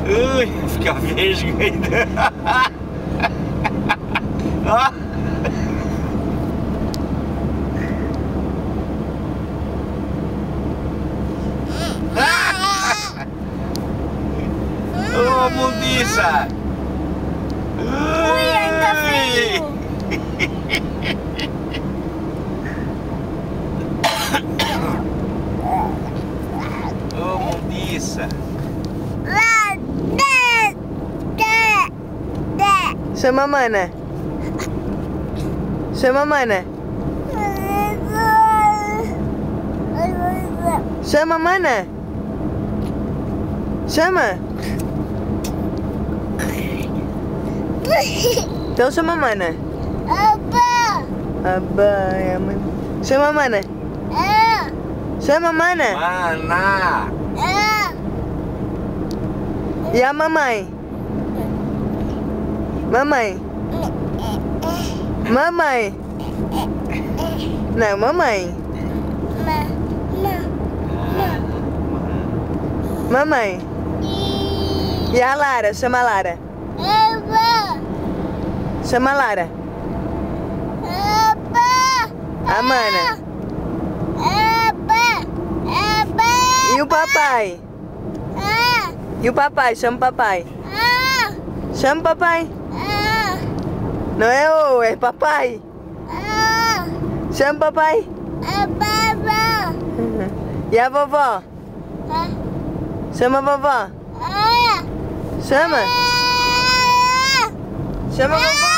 Ui, fica vesgo ainda. Ô, mundiça! Ui, ainda frio! Ô, mundiça! Chama a mana. Chama a mana. Chama a mana. Chama. Então chama a mana. Aba, é a mana. Chama a mana. Chama a mana. Mana! E a mamãe? Mamãe. Mamãe. Não, mamãe. Mamãe. E a Lara? Chama a Lara. Chama a Lara. A mana. E o papai? E o papai? Chama o papai. Chama o papai. Não é o, é papai. Chama o papai. E a vovó? Chama a vovó. Chama. Chama a vovó.